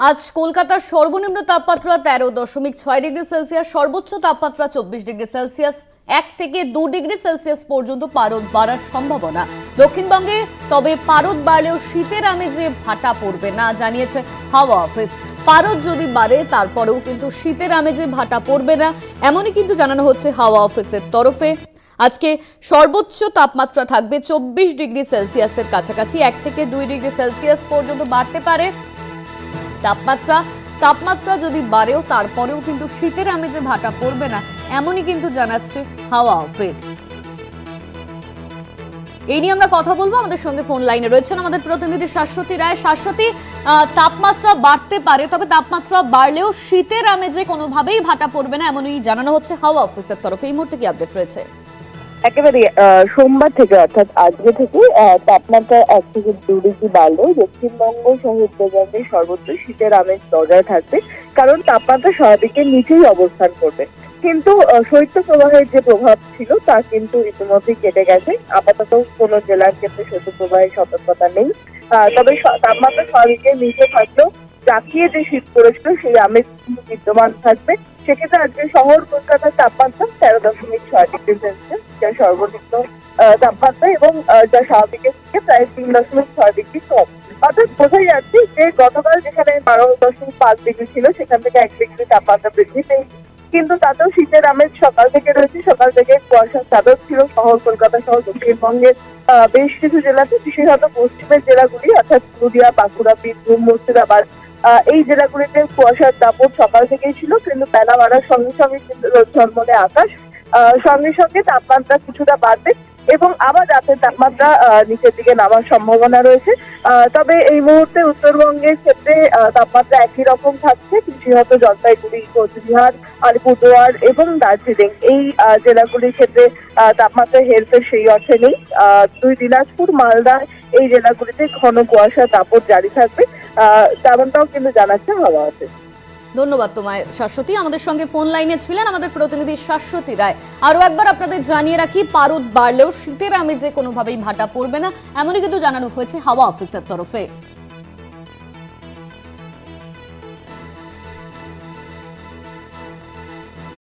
আজ কলকাতার সর্বনিম্ন তাপমাত্রা 13.6 ডিগ্রি সেলসিয়াস, সর্বোচ্চ তাপমাত্রা 24 ডিগ্রি সেলসিয়াস। 1 থেকে 2 ডিগ্রি সেলসিয়াস পর্যন্ত পারদ বাড়ার সম্ভাবনা দক্ষিণবঙ্গে। তবে পারদ বাড়লেও শীতের আমেজে ভাটা পড়বে না, জানিয়েছে হাওয়া অফিস। পারদ যদি বাড়ে তারপরেও কিন্তু শীতের আমেজে ভাটা পড়বে না, এমনই কিন্তু জানানো হচ্ছে হাওয়া অফিসের তরফে। আজকে সর্বোচ্চ তাপমাত্রা থাকবে 24 ডিগ্রি সেলসিয়াসের কাছাকাছি, 1 থেকে 2 ডিগ্রি সেলসিয়াস পর্যন্ত বাড়তে পারে তাপমাত্রা যদি বাড়েও তারপরেও কিন্তু শীতের আমেজে ভাটা পড়বে না, এমনই কিন্তু জানাচ্ছে হাওয়া অফিস। এই নিয়ে আমরা কথা বলবো, আমাদের সঙ্গে ফোন লাইনে রয়েছেন আমাদের প্রতিনিধি শাশ্বতী রায়। শাশ্বতী, তাপমাত্রা বাড়তে পারে, তবে তাপমাত্রা বাড়লেও শীতের আমেজে কোনোভাবেই ভাটা পড়বে না, এমনই জানানো হচ্ছে হাওয়া অফিসের তরফে। এই মুহূর্তে কি আপডেট রয়েছে? একেবারে সোমবার থেকে অর্থাৎ আজকে থেকে তাপমাত্রা 1 থেকে 2 ডিগ্রি বাড়লেও দক্ষিণবঙ্গ সহ উত্তরবঙ্গে সর্বোচ্চ শীতের আমেজ বজায় থাকবে, কারণ তাপমাত্রা স্বাভাবিকের নিচেই অবস্থান করবে। কিন্তু শৈত্য প্রবাহের যে প্রভাব ছিল তা কিন্তু ইতিমধ্যেই কেটে গেছে। আপাতত কোনো জেলার ক্ষেত্রে শৈত্য প্রবাহের সতর্কতা নেই। তবে তাপমাত্রা স্বাভাবিকের নিচে থাকলেও জাঁকিয়ে যে শীত পড়েছিল সেই আমেজ কিন্তু বিদ্যমান থাকবে। সেক্ষেত্রে আজকে শহর কলকাতার তাপমাত্রা 13.6 ডিগ্রি সেলসিয়াস, যা সর্বনিম্ন তাপমাত্রা, এবং যা স্বাভাবিকের থেকে প্রায় 3.6 ডিগ্রি কম। অর্থাৎ বোঝাই যাচ্ছে যে গতকাল যেখানে 12.5 ডিগ্রি ছিল সেখান থেকে 1 ডিগ্রি তাপমাত্রা বৃদ্ধি পেয়েছে, কিন্তু তাতেও শীতের আমেজ সকাল থেকে রয়েছে। সকাল থেকে কুয়াশার চাদর ছিল শহর কলকাতা সহ দক্ষিণবঙ্গের বেশ কিছু জেলাতে, বিশেষত পশ্চিমের জেলাগুলি অর্থাৎ পুরুলিয়া, বাঁকুড়া, বীরভূম, মুর্শিদাবাদ, এই জেলাগুলিতে কুয়াশার দাপট সকাল থেকেই ছিল, কিন্তু বেলা বাড়ার সঙ্গে সঙ্গে কিন্তু রোদ ঝলমলে আকাশ, সঙ্গে সঙ্গে তাপমাত্রা কিছুটা বাড়বে এবং আবার রাতের তাপমাত্রা নিচের দিকে নামার সম্ভাবনা রয়েছে। তবে এই মুহূর্তে উত্তরবঙ্গের ক্ষেত্রে তাপমাত্রা একই রকম থাকছে, বিশেষত জলপাইগুড়ি, কোচবিহার, আলিপুরদুয়ার এবং দার্জিলিং এই জেলাগুলির ক্ষেত্রে তাপমাত্রার হেরফের সেই অর্থে নেই। 2 দিনাজপুর, মালদা এই জেলাগুলিতে ঘন কুয়াশার দাপট জারি থাকবে, তেমনটাও কিন্তু জানাচ্ছে হাওয়া অফিস। ধন্যবাদ তোমায় শাশ্বতী। আমাদের সঙ্গে ফোন লাইনে ছিলেন আমাদের প্রতিনিধি শাশ্বতী রায়। আরো একবার আপনাদের জানিয়ে রাখি, পারদ বাড়লেও শীতের আমেজে কোনোভাবেই ভাটা পড়বে না, এমনই কিন্তু জানানো হয়েছে হাওয়া অফিসের তরফে।